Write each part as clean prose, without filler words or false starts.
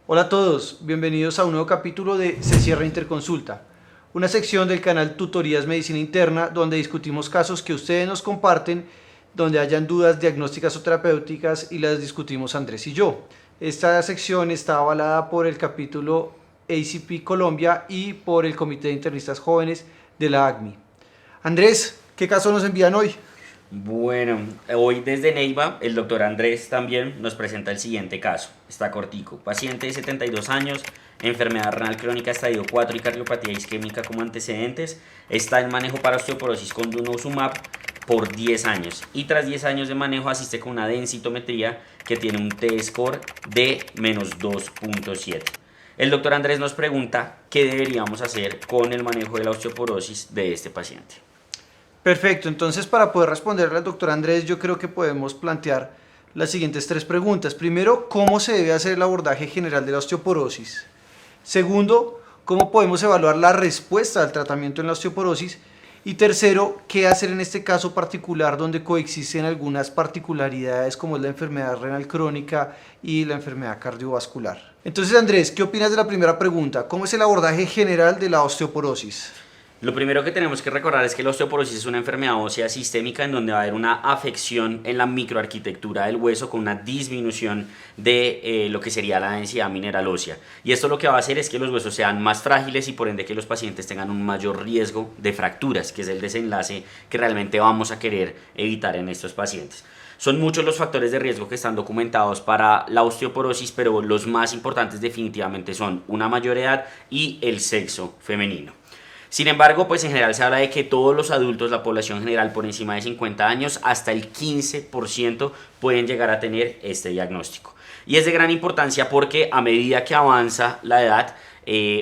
Hola a todos, bienvenidos a un nuevo capítulo de Se Cierra Interconsulta, una sección del canal Tutorías Medicina Interna donde discutimos casos que ustedes nos comparten, donde hayan dudas diagnósticas o terapéuticas y las discutimos Andrés y yo. Esta sección está avalada por el capítulo ACP Colombia y por el Comité de Internistas Jóvenes de la ACMI. Andrés, ¿qué caso nos envían hoy? Bueno, hoy desde Neiva, el doctor Andrés también nos presenta el siguiente caso. Está cortico. Paciente de 72 años, enfermedad renal crónica estadio 4 y cardiopatía isquémica como antecedentes. Está en manejo para osteoporosis con denosumab por 10 años. Y tras 10 años de manejo asiste con una densitometría que tiene un T-score de menos 2.7. El doctor Andrés nos pregunta qué deberíamos hacer con el manejo de la osteoporosis de este paciente. Perfecto, entonces para poder responderle al doctor Andrés, yo creo que podemos plantear las siguientes tres preguntas. Primero, ¿cómo se debe hacer el abordaje general de la osteoporosis? Segundo, ¿cómo podemos evaluar la respuesta al tratamiento en la osteoporosis? Y tercero, ¿qué hacer en este caso particular donde coexisten algunas particularidades como es la enfermedad renal crónica y la enfermedad cardiovascular? Entonces, Andrés, ¿qué opinas de la primera pregunta? ¿Cómo es el abordaje general de la osteoporosis? Lo primero que tenemos que recordar es que la osteoporosis es una enfermedad ósea sistémica en donde va a haber una afección en la microarquitectura del hueso con una disminución de lo que sería la densidad mineral ósea. Y esto lo que va a hacer es que los huesos sean más frágiles y por ende que los pacientes tengan un mayor riesgo de fracturas, que es el desenlace que realmente vamos a querer evitar en estos pacientes. Son muchos los factores de riesgo que están documentados para la osteoporosis, pero los más importantes definitivamente son una mayor edad y el sexo femenino. Sin embargo, pues en general se habla de que todos los adultos, la población general por encima de 50 años, hasta el 15% pueden llegar a tener este diagnóstico. Y es de gran importancia porque a medida que avanza la edad,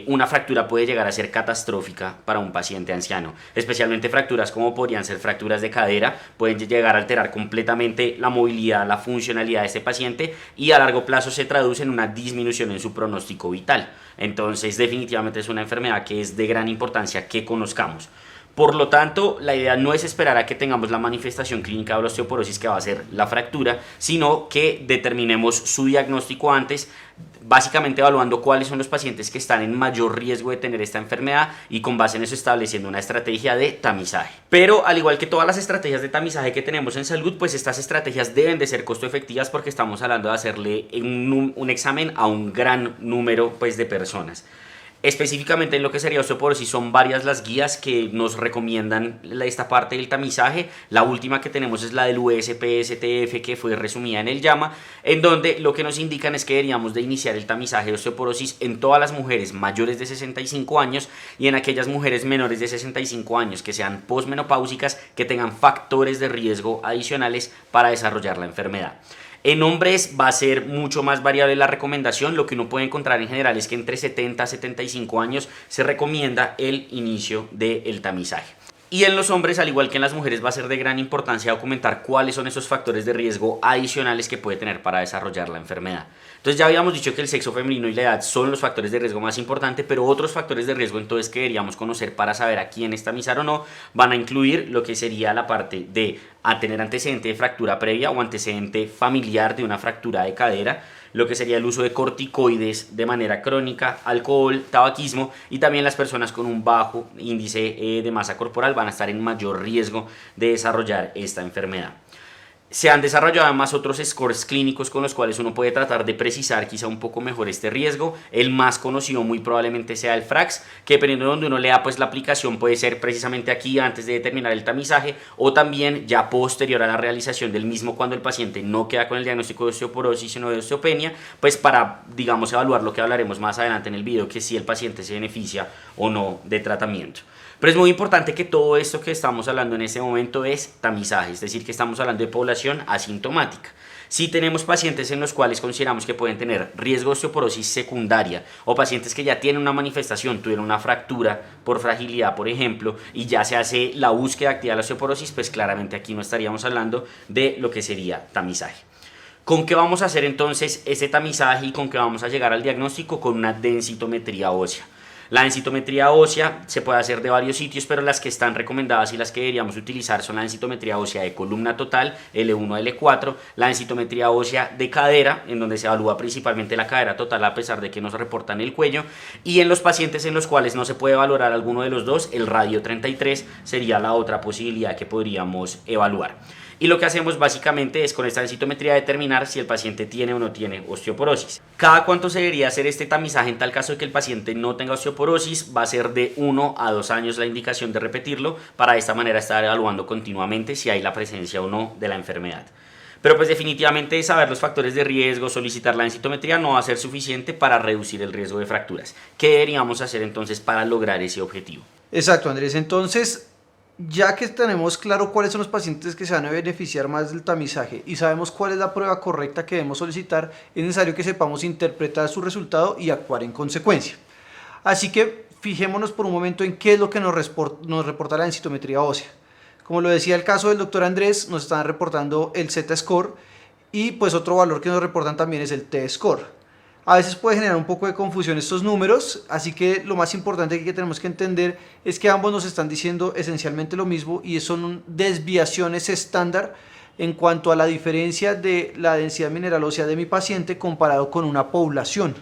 una fractura puede llegar a ser catastrófica para un paciente anciano, especialmente fracturas como podrían ser fracturas de cadera, pueden llegar a alterar completamente la movilidad, la funcionalidad de este paciente y a largo plazo se traduce en una disminución en su pronóstico vital. Entonces definitivamente es una enfermedad que es de gran importancia que conozcamos. Por lo tanto, la idea no es esperar a que tengamos la manifestación clínica de la osteoporosis que va a ser la fractura, sino que determinemos su diagnóstico antes, básicamente evaluando cuáles son los pacientes que están en mayor riesgo de tener esta enfermedad y con base en eso estableciendo una estrategia de tamizaje. Pero al igual que todas las estrategias de tamizaje que tenemos en salud, pues estas estrategias deben de ser costo efectivas porque estamos hablando de hacerle un examen a un gran número pues, de personas. Específicamente en lo que sería osteoporosis son varias las guías que nos recomiendan esta parte del tamizaje. La última que tenemos es la del USPSTF que fue resumida en el llama, en donde lo que nos indican es que deberíamos de iniciar el tamizaje de osteoporosis en todas las mujeres mayores de 65 años y en aquellas mujeres menores de 65 años que sean posmenopáusicas, que tengan factores de riesgo adicionales para desarrollar la enfermedad. En hombres va a ser mucho más variable la recomendación. Lo que uno puede encontrar en general es que entre 70 a 75 años se recomienda el inicio del tamizaje. Y en los hombres, al igual que en las mujeres, va a ser de gran importancia documentar cuáles son esos factores de riesgo adicionales que puede tener para desarrollar la enfermedad. Entonces ya habíamos dicho que el sexo femenino y la edad son los factores de riesgo más importantes, pero otros factores de riesgo entonces que deberíamos conocer para saber a quién tamizar o no, van a incluir lo que sería la parte de a tener antecedente de fractura previa o antecedente familiar de una fractura de cadera, lo que sería el uso de corticoides de manera crónica, alcohol, tabaquismo y también las personas con un bajo índice de masa corporal van a estar en mayor riesgo de desarrollar esta enfermedad. Se han desarrollado además otros scores clínicos con los cuales uno puede tratar de precisar quizá un poco mejor este riesgo. El más conocido muy probablemente sea el FRAX, que dependiendo de donde uno lea pues la aplicación puede ser precisamente aquí antes de determinar el tamizaje o también ya posterior a la realización del mismo cuando el paciente no queda con el diagnóstico de osteoporosis sino de osteopenia, pues para digamos evaluar lo que hablaremos más adelante en el video, que si el paciente se beneficia o no de tratamiento. Pero es muy importante que todo esto que estamos hablando en este momento es tamizaje, es decir, que estamos hablando de población asintomática. Si tenemos pacientes en los cuales consideramos que pueden tener riesgo de osteoporosis secundaria o pacientes que ya tienen una manifestación, tuvieron una fractura por fragilidad, por ejemplo, y ya se hace la búsqueda activa de la osteoporosis, pues claramente aquí no estaríamos hablando de lo que sería tamizaje. ¿Con qué vamos a hacer entonces ese tamizaje y con qué vamos a llegar al diagnóstico? Con una densitometría ósea. La densitometría ósea se puede hacer de varios sitios, pero las que están recomendadas y las que deberíamos utilizar son la densitometría ósea de columna total, L1, L4, la densitometría ósea de cadera, en donde se evalúa principalmente la cadera total a pesar de que nos reportan el cuello, y en los pacientes en los cuales no se puede valorar alguno de los dos, el radio 33 sería la otra posibilidad que podríamos evaluar. Y lo que hacemos básicamente es con esta densitometría determinar si el paciente tiene o no tiene osteoporosis. ¿Cada cuánto se debería hacer este tamizaje en tal caso de que el paciente no tenga osteoporosis? Va a ser de 1 a 2 años la indicación de repetirlo para de esta manera estar evaluando continuamente si hay la presencia o no de la enfermedad. Pero pues definitivamente saber los factores de riesgo, solicitar la densitometría no va a ser suficiente para reducir el riesgo de fracturas. ¿Qué deberíamos hacer entonces para lograr ese objetivo? Exacto, Andrés. Entonces, ya que tenemos claro cuáles son los pacientes que se van a beneficiar más del tamizaje y sabemos cuál es la prueba correcta que debemos solicitar, es necesario que sepamos interpretar su resultado y actuar en consecuencia. Así que fijémonos por un momento en qué es lo que nos reporta la densitometría ósea. Como lo decía el caso del doctor Andrés, nos están reportando el Z-score y pues otro valor que nos reportan también es el T-score. A veces puede generar un poco de confusión estos números, así que lo más importante que tenemos que entender es que ambos nos están diciendo esencialmente lo mismo y son desviaciones estándar en cuanto a la diferencia de la densidad mineral ósea de mi paciente comparado con una población.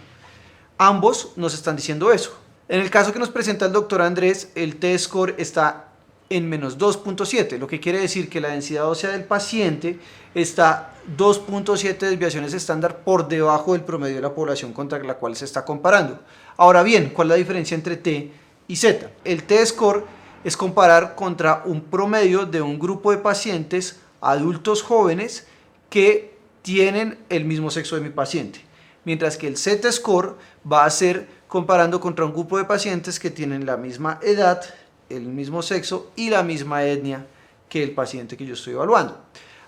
Ambos nos están diciendo eso. En el caso que nos presenta el doctor Andrés, el T-score está en menos 2.7, lo que quiere decir que la densidad ósea del paciente está 2.7 desviaciones estándar por debajo del promedio de la población contra la cual se está comparando. Ahora bien, ¿cuál es la diferencia entre T y Z? El T-score es comparar contra un promedio de un grupo de pacientes adultos jóvenes que tienen el mismo sexo de mi paciente, mientras que el Z-score va a ser comparando contra un grupo de pacientes que tienen la misma edad, el mismo sexo y la misma etnia que el paciente que yo estoy evaluando.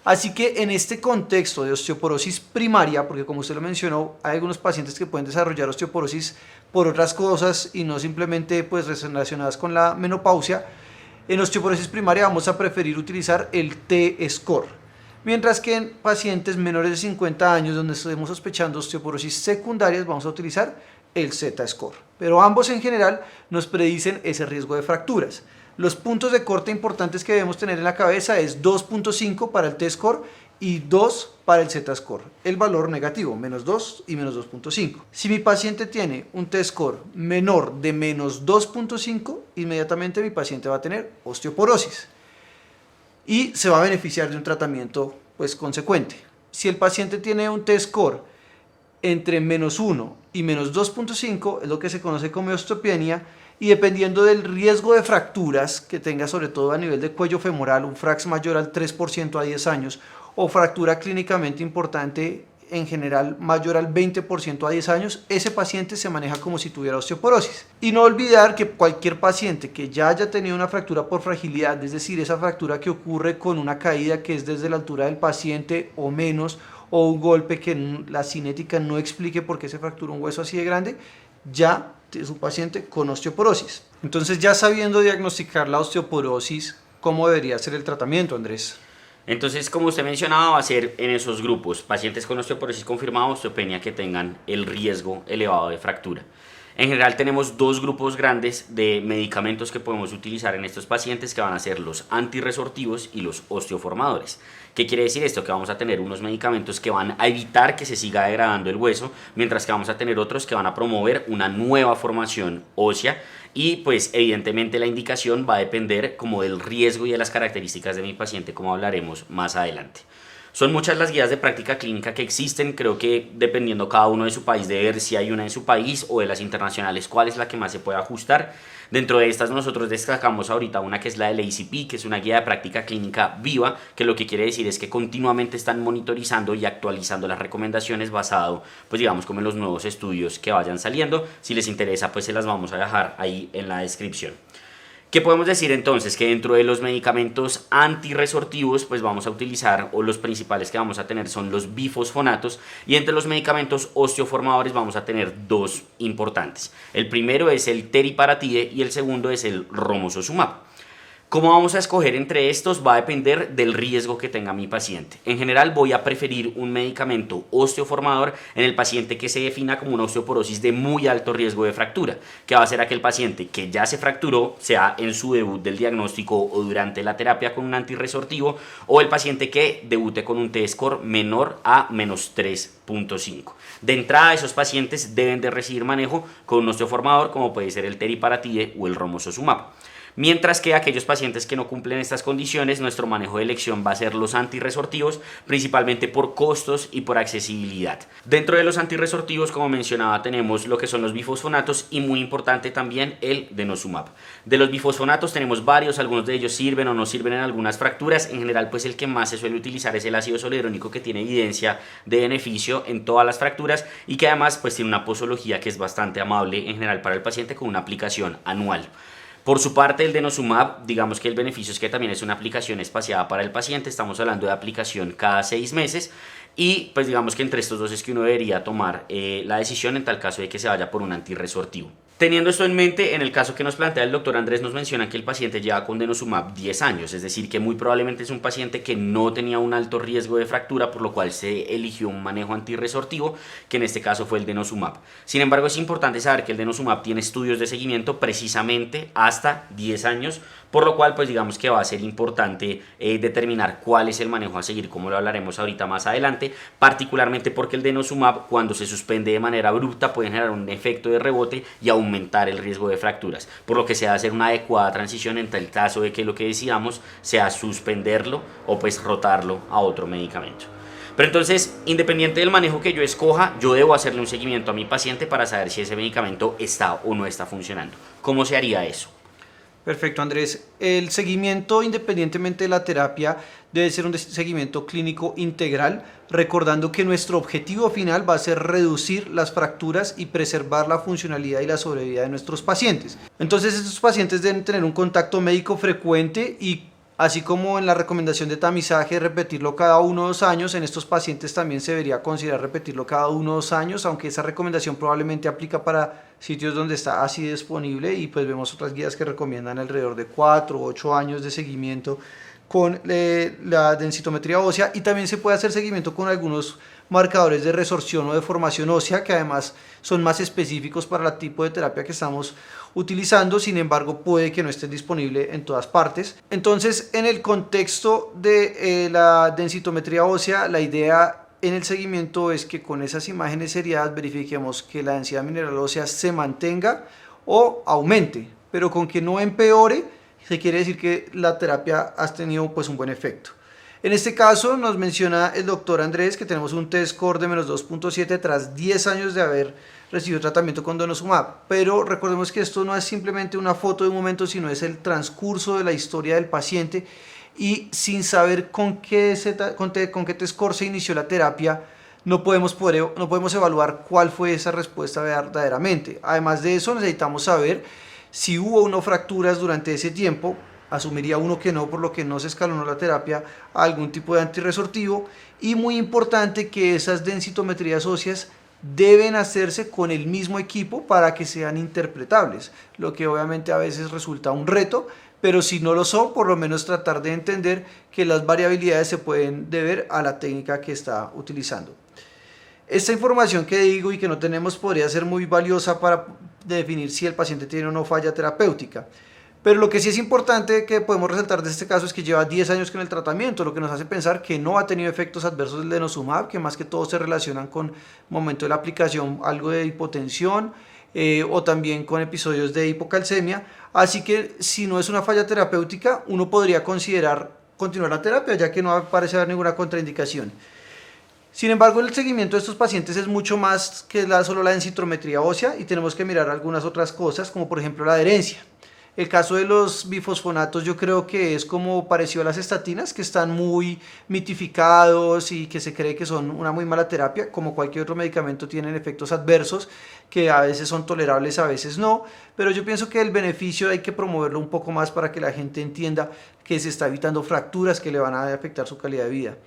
Así que en este contexto de osteoporosis primaria, porque como usted lo mencionó, hay algunos pacientes que pueden desarrollar osteoporosis por otras cosas y no simplemente pues relacionadas con la menopausia, en osteoporosis primaria vamos a preferir utilizar el T-score. Mientras que en pacientes menores de 50 años donde estemos sospechando osteoporosis secundarias vamos a utilizar el Z-score. Pero ambos en general nos predicen ese riesgo de fracturas. Los puntos de corte importantes que debemos tener en la cabeza es 2.5 para el T-score y 2 para el Z-score. El valor negativo, menos 2 y menos 2.5. Si mi paciente tiene un T-score menor de menos 2.5, inmediatamente mi paciente va a tener osteoporosis y se va a beneficiar de un tratamiento pues consecuente. Si el paciente tiene un T-score entre menos 1 y menos 2.5 es lo que se conoce como osteopenia, y dependiendo del riesgo de fracturas que tenga, sobre todo a nivel de cuello femoral, un FRAX mayor al 3% a 10 años o fractura clínicamente importante en general mayor al 20% a 10 años, ese paciente se maneja como si tuviera osteoporosis. Y no olvidar que cualquier paciente que ya haya tenido una fractura por fragilidad, es decir, esa fractura que ocurre con una caída que es desde la altura del paciente o menos, o un golpe que la cinética no explique por qué se fractura un hueso así de grande, ya es un paciente con osteoporosis. Entonces, ya sabiendo diagnosticar la osteoporosis, ¿cómo debería ser el tratamiento, Andrés? Entonces, como usted mencionaba, va a ser en esos grupos, pacientes con osteoporosis confirmada o osteopenia que tengan el riesgo elevado de fractura. En general tenemos dos grupos grandes de medicamentos que podemos utilizar en estos pacientes, que van a ser los antirresortivos y los osteoformadores. ¿Qué quiere decir esto? Que vamos a tener unos medicamentos que van a evitar que se siga degradando el hueso, mientras que vamos a tener otros que van a promover una nueva formación ósea, y pues evidentemente la indicación va a depender como del riesgo y de las características de mi paciente, como hablaremos más adelante. Son muchas las guías de práctica clínica que existen, creo que dependiendo cada uno de su país, de ver si hay una en su país o de las internacionales, cuál es la que más se puede ajustar. Dentro de estas nosotros destacamos ahorita una que es la del ACP, que es una guía de práctica clínica viva, que lo que quiere decir es que continuamente están monitorizando y actualizando las recomendaciones basado, pues digamos, como en los nuevos estudios que vayan saliendo. Si les interesa, pues se las vamos a dejar ahí en la descripción. ¿Qué podemos decir entonces? Que dentro de los medicamentos antirresortivos pues vamos a utilizar, o los principales que vamos a tener son los bifosfonatos, y entre los medicamentos osteoformadores vamos a tener dos importantes. El primero es el teriparatide y el segundo es el romosozumab. ¿Cómo vamos a escoger entre estos? Va a depender del riesgo que tenga mi paciente. En general voy a preferir un medicamento osteoformador en el paciente que se defina como una osteoporosis de muy alto riesgo de fractura, que va a hacer aquel paciente que ya se fracturó, sea en su debut del diagnóstico o durante la terapia con un antirresortivo, o el paciente que debute con un T-score menor a menos 3.5. De entrada, esos pacientes deben de recibir manejo con un osteoformador como puede ser el teriparatide o el romosozumab. Mientras que aquellos pacientes que no cumplen estas condiciones, nuestro manejo de elección va a ser los antirresortivos, principalmente por costos y por accesibilidad. Dentro de los antirresortivos, como mencionaba, tenemos lo que son los bifosfonatos y muy importante también el denosumab. De los bifosfonatos tenemos varios, algunos de ellos sirven o no sirven en algunas fracturas. En general, pues el que más se suele utilizar es el ácido zoledrónico, que tiene evidencia de beneficio en todas las fracturas y que además pues tiene una posología que es bastante amable en general para el paciente con una aplicación anual. Por su parte, el denosumab, digamos que el beneficio es que también es una aplicación espaciada para el paciente, estamos hablando de aplicación cada 6 meses y pues digamos que entre estos dos es que uno debería tomar la decisión en tal caso de que se vaya por un antirresortivo. Teniendo esto en mente, en el caso que nos plantea el doctor Andrés, nos menciona que el paciente lleva con denosumab 10 años, es decir, que muy probablemente es un paciente que no tenía un alto riesgo de fractura, por lo cual se eligió un manejo antirresortivo, que en este caso fue el denosumab. Sin embargo, es importante saber que el denosumab tiene estudios de seguimiento precisamente hasta 10 años, por lo cual pues digamos que va a ser importante determinar cuál es el manejo a seguir, como lo hablaremos ahorita más adelante, particularmente porque el denosumab, cuando se suspende de manera abrupta, puede generar un efecto de rebote y aumentar el riesgo de fracturas, por lo que se debe hacer una adecuada transición en tal caso de que lo que decidamos sea suspenderlo o pues rotarlo a otro medicamento. Pero entonces, independiente del manejo que yo escoja, yo debo hacerle un seguimiento a mi paciente para saber si ese medicamento está o no está funcionando. ¿Cómo se haría eso? Perfecto, Andrés. El seguimiento, independientemente de la terapia, debe ser un seguimiento clínico integral, recordando que nuestro objetivo final va a ser reducir las fracturas y preservar la funcionalidad y la sobrevida de nuestros pacientes. Entonces, estos pacientes deben tener un contacto médico frecuente y así como en la recomendación de tamizaje, repetirlo cada 1 o 2 años, en estos pacientes también se debería considerar repetirlo cada 1 o 2 años, aunque esa recomendación probablemente aplica para sitios donde está así disponible y pues vemos otras guías que recomiendan alrededor de 4 o 8 años de seguimiento con la densitometría ósea y también se puede hacer seguimiento con algunos marcadores de resorción o de formación ósea que además son más específicos para el tipo de terapia que estamos utilizando, sin embargo puede que no esté disponible en todas partes. Entonces, en el contexto de la densitometría ósea, la idea en el seguimiento es que con esas imágenes seriadas verifiquemos que la densidad mineral ósea se mantenga o aumente, pero con que no empeore, se quiere decir que la terapia ha tenido pues un buen efecto. En este caso nos menciona el doctor Andrés que tenemos un T-score de menos 2.7 tras 10 años de haber recibido tratamiento con denosumab, pero recordemos que esto no es simplemente una foto de un momento, sino es el transcurso de la historia del paciente y sin saber con qué T-score se inició la terapia, no podemos evaluar cuál fue esa respuesta verdaderamente. Además de eso, necesitamos saber si hubo o no fracturas durante ese tiempo. Asumiría uno que no, por lo que no se escalonó la terapia a algún tipo de antirresortivo. Y muy importante que esas densitometrías óseas deben hacerse con el mismo equipo para que sean interpretables, lo que obviamente a veces resulta un reto, pero si no lo son, por lo menos tratar de entender que las variabilidades se pueden deber a la técnica que está utilizando. Esta información que digo y que no tenemos podría ser muy valiosa para definir si el paciente tiene o no falla terapéutica. Pero lo que sí es importante que podemos resaltar de este caso es que lleva 10 años con el tratamiento, lo que nos hace pensar que no ha tenido efectos adversos del denosumab, que más que todo se relacionan con el momento de la aplicación, algo de hipotensión o también con episodios de hipocalcemia. Así que si no es una falla terapéutica, uno podría considerar continuar la terapia, ya que no parece haber ninguna contraindicación. Sin embargo, el seguimiento de estos pacientes es mucho más que solo la densitometría ósea y tenemos que mirar algunas otras cosas, como por ejemplo la adherencia. El caso de los bifosfonatos yo creo que es como parecido a las estatinas, que están muy mitificados y que se cree que son una muy mala terapia. Como cualquier otro medicamento tienen efectos adversos que a veces son tolerables, a veces no, pero yo pienso que el beneficio hay que promoverlo un poco más para que la gente entienda que se está evitando fracturas que le van a afectar su calidad de vida.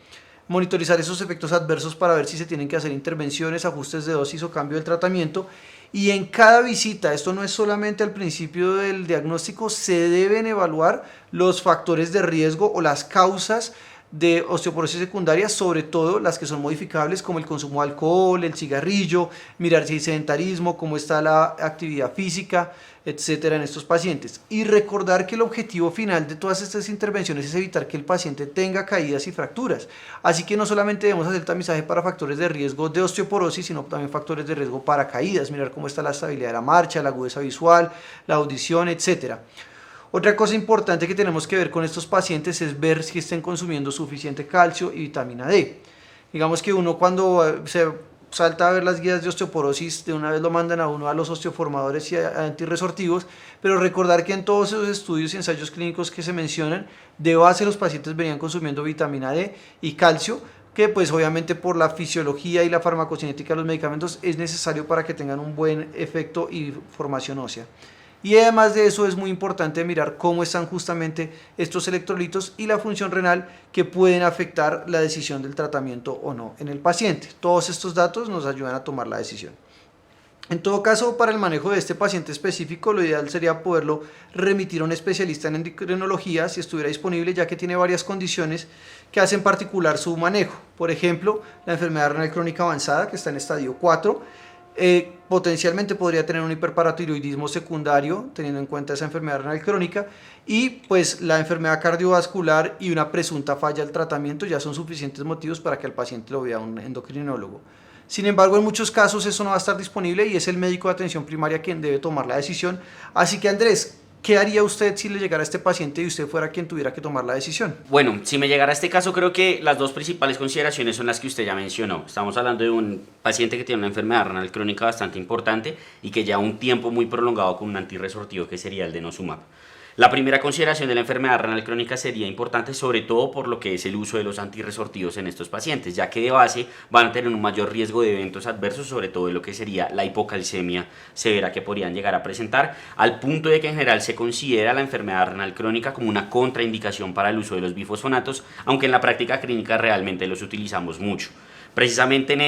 monitorizar esos efectos adversos para ver si se tienen que hacer intervenciones, ajustes de dosis o cambio del tratamiento. Y en cada visita, esto no es solamente al principio del diagnóstico, se deben evaluar los factores de riesgo o las causas de osteoporosis secundaria, sobre todo las que son modificables, como el consumo de alcohol, el cigarrillo, mirar si hay sedentarismo, cómo está la actividad física, etcétera, en estos pacientes. Y recordar que el objetivo final de todas estas intervenciones es evitar que el paciente tenga caídas y fracturas. Así que no solamente debemos hacer tamizaje para factores de riesgo de osteoporosis, sino también factores de riesgo para caídas, mirar cómo está la estabilidad de la marcha, la agudeza visual, la audición, etcétera. Otra cosa importante que tenemos que ver con estos pacientes es ver si estén consumiendo suficiente calcio y vitamina D. Digamos que uno cuando se salta a ver las guías de osteoporosis, de una vez lo mandan a uno a los osteoformadores y a antirresortivos, pero recordar que en todos esos estudios y ensayos clínicos que se mencionan, de base los pacientes venían consumiendo vitamina D y calcio, que pues obviamente por la fisiología y la farmacocinética de los medicamentos es necesario para que tengan un buen efecto y formación ósea. Y además de eso es muy importante mirar cómo están justamente estos electrolitos y la función renal que pueden afectar la decisión del tratamiento o no en el paciente. Todos estos datos nos ayudan a tomar la decisión. En todo caso, para el manejo de este paciente específico, lo ideal sería poderlo remitir a un especialista en endocrinología si estuviera disponible, ya que tiene varias condiciones que hacen particular su manejo. Por ejemplo, la enfermedad renal crónica avanzada, que está en estadio 4, potencialmente podría tener un hiperparatiroidismo secundario, teniendo en cuenta esa enfermedad renal crónica, y pues la enfermedad cardiovascular y una presunta falla al tratamiento ya son suficientes motivos para que el paciente lo vea un endocrinólogo. Sin embargo, en muchos casos eso no va a estar disponible y es el médico de atención primaria quien debe tomar la decisión. Así que Andrés, ¿qué haría usted si le llegara a este paciente y usted fuera quien tuviera que tomar la decisión? Bueno, si me llegara a este caso, creo que las dos principales consideraciones son las que usted ya mencionó. Estamos hablando de un paciente que tiene una enfermedad renal crónica bastante importante y que lleva un tiempo muy prolongado con un antirresortivo que sería el denosumab. La primera consideración de la enfermedad renal crónica sería importante, sobre todo por lo que es el uso de los antirresortivos en estos pacientes, ya que de base van a tener un mayor riesgo de eventos adversos, sobre todo de lo que sería la hipocalcemia severa que podrían llegar a presentar, al punto de que en general se considera la enfermedad renal crónica como una contraindicación para el uso de los bifosfonatos, aunque en la práctica clínica realmente los utilizamos mucho. Precisamente en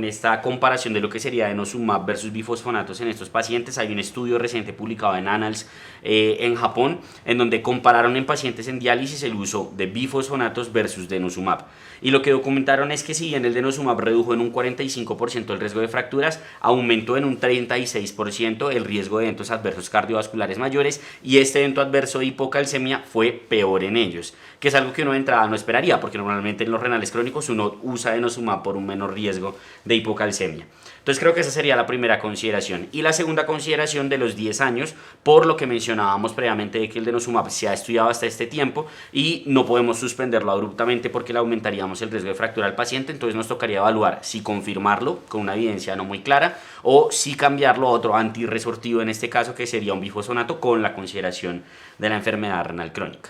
esta comparación de lo que sería denosumab versus bifosfonatos en estos pacientes, hay un estudio reciente publicado en Annals en Japón, en donde compararon en pacientes en diálisis el uso de bifosfonatos versus denosumab. Y lo que documentaron es que si bien el denosumab redujo en un 45% el riesgo de fracturas, aumentó en un 36% el riesgo de eventos adversos cardiovasculares mayores, y este evento adverso de hipocalcemia fue peor en ellos, que es algo que uno de entrada no esperaría, porque normalmente en los renales crónicos uno usa denosumab por un menor riesgo de hipocalcemia. Entonces creo que esa sería la primera consideración. Y la segunda consideración de los 10 años, por lo que mencionábamos previamente de que el denosumab se ha estudiado hasta este tiempo y no podemos suspenderlo abruptamente porque le aumentaríamos el riesgo de fractura al paciente. Entonces nos tocaría evaluar si confirmarlo con una evidencia no muy clara o si cambiarlo a otro antirresortivo, en este caso que sería un bifosfonato, con la consideración de la enfermedad renal crónica.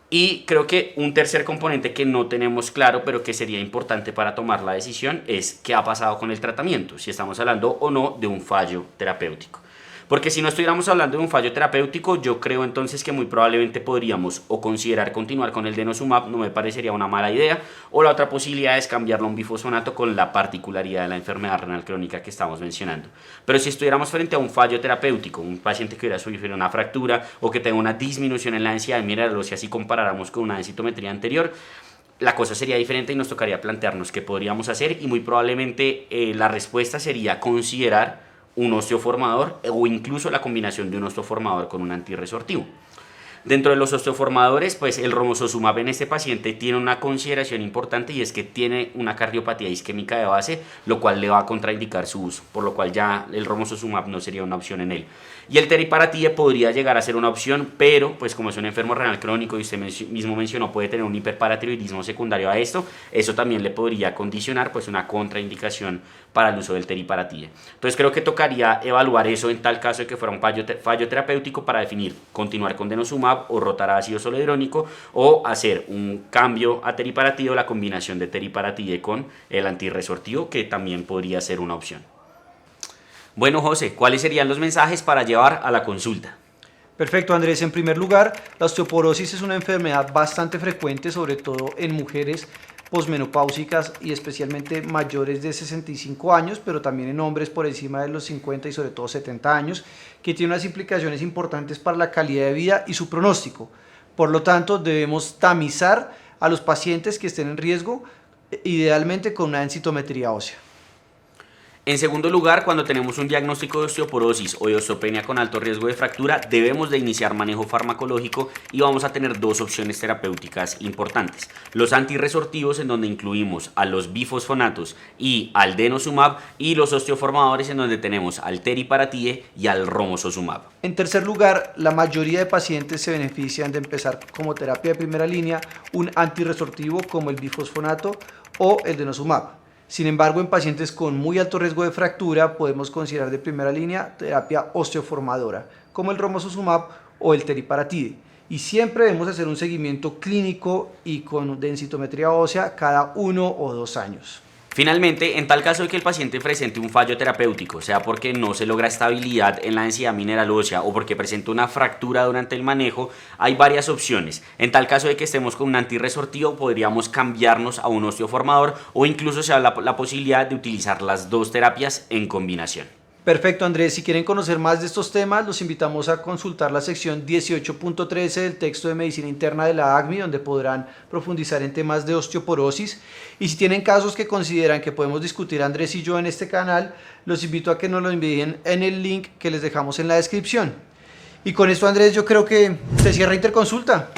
Y creo que un tercer componente que no tenemos claro, pero que sería importante para tomar la decisión, es qué ha pasado con el tratamiento, si estamos hablando o no de un fallo terapéutico. Porque si no estuviéramos hablando de un fallo terapéutico, yo creo entonces que muy probablemente podríamos o considerar continuar con el denosumab, no me parecería una mala idea, o la otra posibilidad es cambiarlo a un bifosfonato con la particularidad de la enfermedad renal crónica que estamos mencionando. Pero si estuviéramos frente a un fallo terapéutico, un paciente que hubiera sufrido una fractura o que tenga una disminución en la densidad mineral ósea, si comparáramos con una densitometría anterior, la cosa sería diferente y nos tocaría plantearnos qué podríamos hacer, y muy probablemente la respuesta sería considerar un osteoformador o incluso la combinación de un osteoformador con un antirresortivo. Dentro de los osteoformadores, pues el romosozumab en este paciente tiene una consideración importante, y es que tiene una cardiopatía isquémica de base, lo cual le va a contraindicar su uso, por lo cual ya el romosozumab no sería una opción en él. Y el teriparatide podría llegar a ser una opción, pero pues como es un enfermo renal crónico y usted mismo mencionó puede tener un hiperparatiroidismo secundario a esto, eso también le podría condicionar pues una contraindicación para el uso del teriparatide. Entonces creo que tocaría evaluar eso en tal caso de que fuera un fallo terapéutico, para definir continuar con denosumab o rotar a ácido zoledrónico o hacer un cambio a teriparatide o la combinación de teriparatide con el antirresortivo, que también podría ser una opción. Bueno, José, ¿cuáles serían los mensajes para llevar a la consulta? Perfecto, Andrés. En primer lugar, la osteoporosis es una enfermedad bastante frecuente, sobre todo en mujeres posmenopáusicas y especialmente mayores de 65 años, pero también en hombres por encima de los 50 y sobre todo 70 años, que tiene unas implicaciones importantes para la calidad de vida y su pronóstico. Por lo tanto, debemos tamizar a los pacientes que estén en riesgo, idealmente con una densitometría ósea. En segundo lugar, cuando tenemos un diagnóstico de osteoporosis o de osteopenia con alto riesgo de fractura, debemos de iniciar manejo farmacológico y vamos a tener dos opciones terapéuticas importantes. Los antirresortivos, en donde incluimos a los bifosfonatos y al denosumab, y los osteoformadores, en donde tenemos al teriparatide y al romosozumab. En tercer lugar, la mayoría de pacientes se benefician de empezar como terapia de primera línea un antirresortivo como el bifosfonato o el denosumab. Sin embargo, en pacientes con muy alto riesgo de fractura podemos considerar de primera línea terapia osteoformadora, como el romosozumab o el teriparatide. Y siempre debemos hacer un seguimiento clínico y con densitometría ósea cada 1 o 2 años. Finalmente, en tal caso de que el paciente presente un fallo terapéutico, sea porque no se logra estabilidad en la densidad mineral ósea o porque presenta una fractura durante el manejo, hay varias opciones. En tal caso de que estemos con un antirresortivo, podríamos cambiarnos a un osteoformador o incluso se habla la posibilidad de utilizar las dos terapias en combinación. Perfecto, Andrés. Si quieren conocer más de estos temas, los invitamos a consultar la sección 18.13 del texto de Medicina Interna de la ACMI, donde podrán profundizar en temas de osteoporosis. Y si tienen casos que consideran que podemos discutir Andrés y yo en este canal, los invito a que nos lo envíen en el link que les dejamos en la descripción. Y con esto, Andrés, yo creo que se cierra Interconsulta.